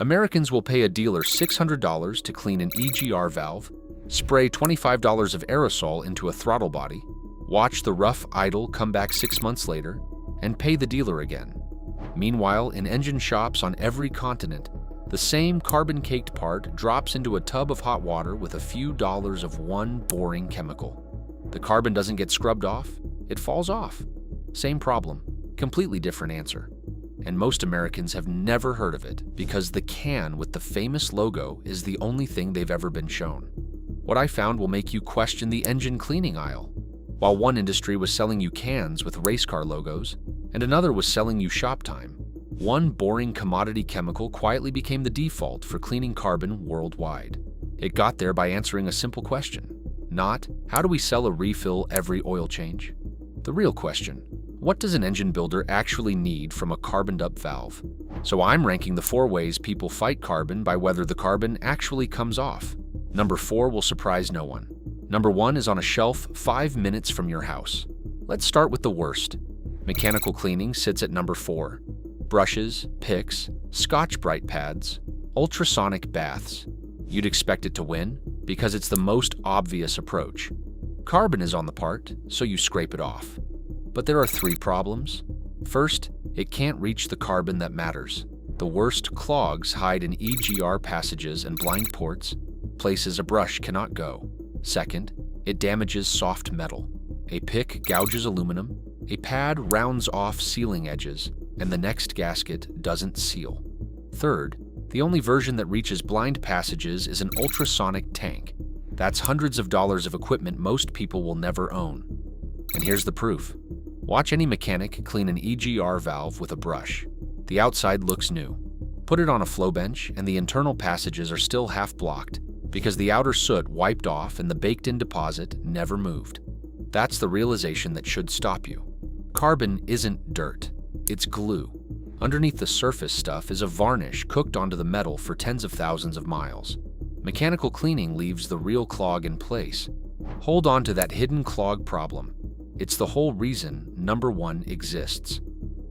Americans will pay a dealer $600 to clean an EGR valve, spray $25 of aerosol into a throttle body, watch the rough idle come back 6 months later, and pay the dealer again. Meanwhile, in engine shops on every continent, the same carbon-caked part drops into a tub of hot water with a few dollars of one boring chemical. The carbon doesn't get scrubbed off, it falls off. Same problem, completely different answer. And most Americans have never heard of it because the can with the famous logo is the only thing they've ever been shown. What I found will make you question the engine cleaning aisle. While one industry was selling you cans with race car logos, and another was selling you shop time, one boring commodity chemical quietly became the default for cleaning carbon worldwide. It got there by answering a simple question, not, how do we sell a refill every oil change? The real question, what does an engine builder actually need from a carboned-up valve? So I'm ranking the 4 ways people fight carbon by whether the carbon actually comes off. Number 4 will surprise no one. Number 1 is on a shelf 5 minutes from your house. Let's start with the worst. Mechanical cleaning sits at number 4. Brushes, picks, Scotch-Brite pads, ultrasonic baths. You'd expect it to win because it's the most obvious approach. Carbon is on the part, so you scrape it off. But there are 3 problems. First, it can't reach the carbon that matters. The worst clogs hide in EGR passages and blind ports, places a brush cannot go. Second, it damages soft metal. A pick gouges aluminum, a pad rounds off sealing edges, and the next gasket doesn't seal. Third, the only version that reaches blind passages is an ultrasonic tank. That's hundreds of dollars of equipment most people will never own. And here's the proof. Watch any mechanic clean an EGR valve with a brush. The outside looks new. Put it on a flow bench and the internal passages are still half blocked because the outer soot wiped off and the baked-in deposit never moved. That's the realization that should stop you. Carbon isn't dirt, it's glue. Underneath the surface stuff is a varnish cooked onto the metal for tens of thousands of miles. Mechanical cleaning leaves the real clog in place. Hold on to that hidden clog problem. It's the whole reason number 1 exists.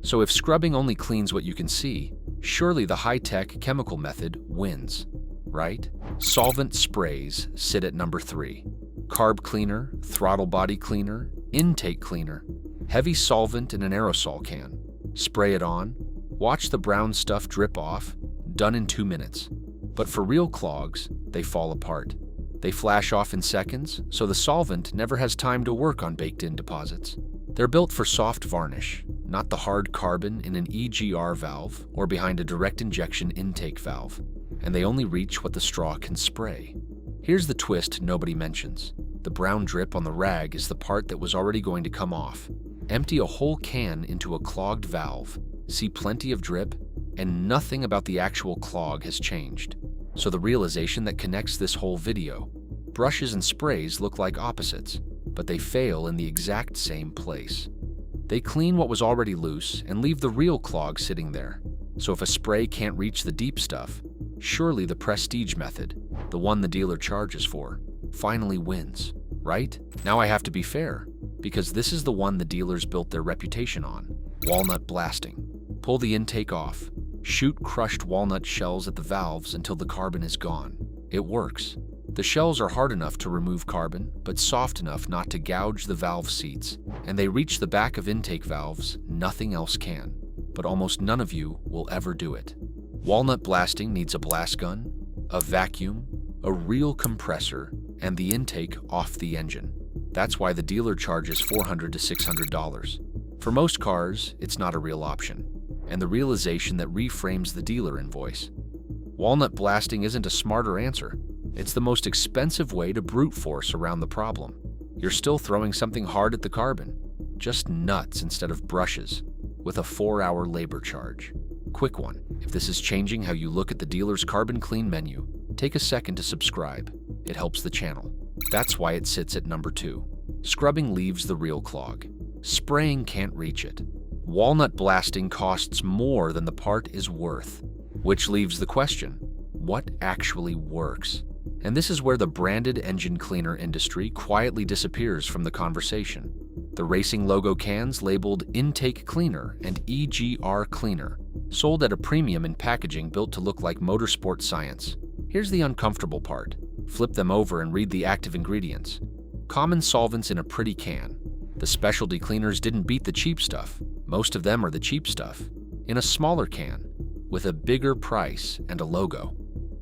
So if scrubbing only cleans what you can see, surely the high-tech chemical method wins, right? Solvent sprays sit at number 3. Carb cleaner, throttle body cleaner, intake cleaner, heavy solvent in an aerosol can. Spray it on, watch the brown stuff drip off, done in 2 minutes. But for real clogs, they fall apart. They flash off in seconds, so the solvent never has time to work on baked-in deposits. They're built for soft varnish, not the hard carbon in an EGR valve or behind a direct injection intake valve, and they only reach what the straw can spray. Here's the twist nobody mentions. The brown drip on the rag is the part that was already going to come off. Empty a whole can into a clogged valve, see plenty of drip, and nothing about the actual clog has changed. So the realization that connects this whole video, brushes and sprays look like opposites, but they fail in the exact same place. They clean what was already loose and leave the real clog sitting there. So if a spray can't reach the deep stuff, surely the prestige method, the one the dealer charges for, finally wins, right? Now I have to be fair, because this is the one the dealers built their reputation on. Walnut blasting. Pull the intake off. Shoot crushed walnut shells at the valves until the carbon is gone. It works. The shells are hard enough to remove carbon, but soft enough not to gouge the valve seats, and they reach the back of intake valves, nothing else can. But almost none of you will ever do it. Walnut blasting needs a blast gun, a vacuum, a real compressor, and the intake off the engine. That's why the dealer charges $400 to $600. For most cars, it's not a real option, and the realization that reframes the dealer invoice. Walnut blasting isn't a smarter answer. It's the most expensive way to brute force around the problem. You're still throwing something hard at the carbon, just nuts instead of brushes, with a 4-hour labor charge. Quick one, if this is changing how you look at the dealer's carbon clean menu, take a second to subscribe. It helps the channel. That's why it sits at number 2. Scrubbing leaves the real clog. Spraying can't reach it. Walnut blasting costs more than the part is worth, which leaves the question, what actually works? And this is where the branded engine cleaner industry quietly disappears from the conversation. The racing logo cans labeled intake cleaner and EGR cleaner sold at a premium in packaging built to look like motorsport science. Here's the uncomfortable part. Flip them over and read the active ingredients. Common solvents in a pretty can. The specialty cleaners didn't beat the cheap stuff. Most of them are the cheap stuff. In a smaller can, with a bigger price and a logo.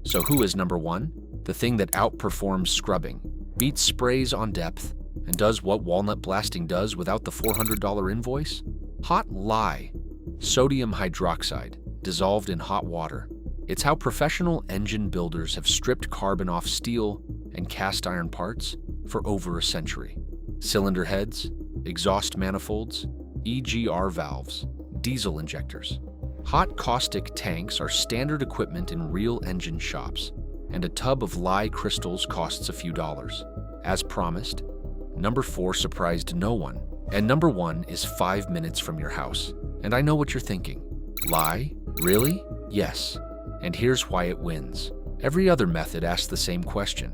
So who is number one? The thing that outperforms scrubbing, beats sprays on depth, and does what walnut blasting does without the $400 invoice? Hot lye. Sodium hydroxide, dissolved in hot water. It's how professional engine builders have stripped carbon off steel and cast iron parts for over a century. Cylinder heads, exhaust manifolds, EGR valves, diesel injectors. Hot caustic tanks are standard equipment in real engine shops, and a tub of lye crystals costs a few dollars. As promised, number 4 surprised no one, and number 1 is 5 minutes from your house. And I know what you're thinking. Lye? Really? Yes. And here's why it wins. Every other method asks the same question.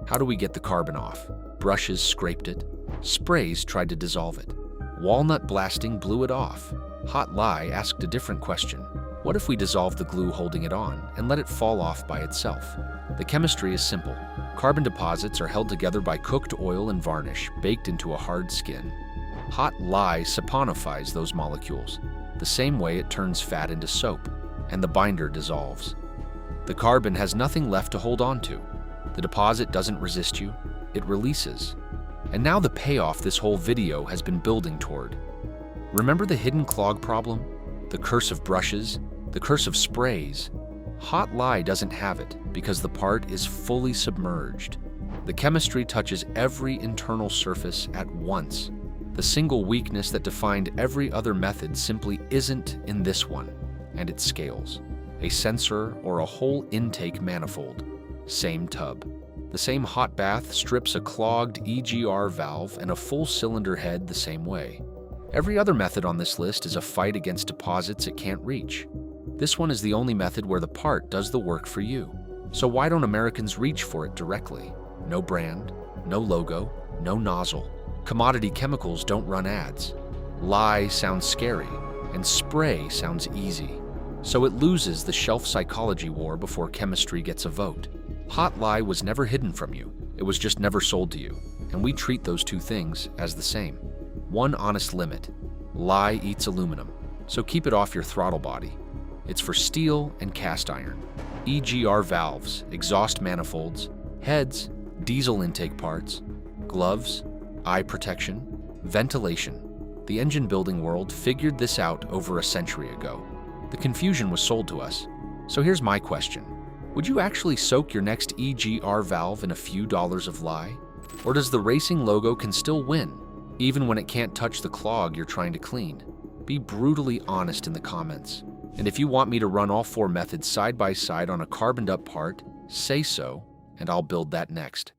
How do we get the carbon off? Brushes scraped it. Sprays tried to dissolve it. Walnut blasting blew it off. Hot lye asked a different question. What if we dissolve the glue holding it on and let it fall off by itself? The chemistry is simple. Carbon deposits are held together by cooked oil and varnish baked into a hard skin. Hot lye saponifies those molecules, the same way it turns fat into soap, and the binder dissolves. The carbon has nothing left to hold on to. The deposit doesn't resist you, it releases. And now the payoff this whole video has been building toward. Remember the hidden clog problem? The curse of brushes? The curse of sprays? Hot lye doesn't have it because the part is fully submerged. The chemistry touches every internal surface at once. The single weakness that defined every other method simply isn't in this one, and it scales. A sensor or a whole intake manifold. Same tub. The same hot bath strips a clogged EGR valve and a full cylinder head the same way. Every other method on this list is a fight against deposits it can't reach. This one is the only method where the part does the work for you. So why don't Americans reach for it directly? No brand, no logo, no nozzle. Commodity chemicals don't run ads. Lye sounds scary, and spray sounds easy. So it loses the shelf psychology war before chemistry gets a vote. Hot lye was never hidden from you. It was just never sold to you. And we treat those two things as the same. One honest limit. Lye eats aluminum, so keep it off your throttle body. It's for steel and cast iron. EGR valves, exhaust manifolds, heads, diesel intake parts, gloves, eye protection, ventilation. The engine building world figured this out over a century ago. The confusion was sold to us. So here's my question. Would you actually soak your next EGR valve in a few dollars of lye? Or does the racing logo can still win, even when it can't touch the clog you're trying to clean? Be brutally honest in the comments. And if you want me to run all 4 methods side by side on a carboned up part, say so, and I'll build that next.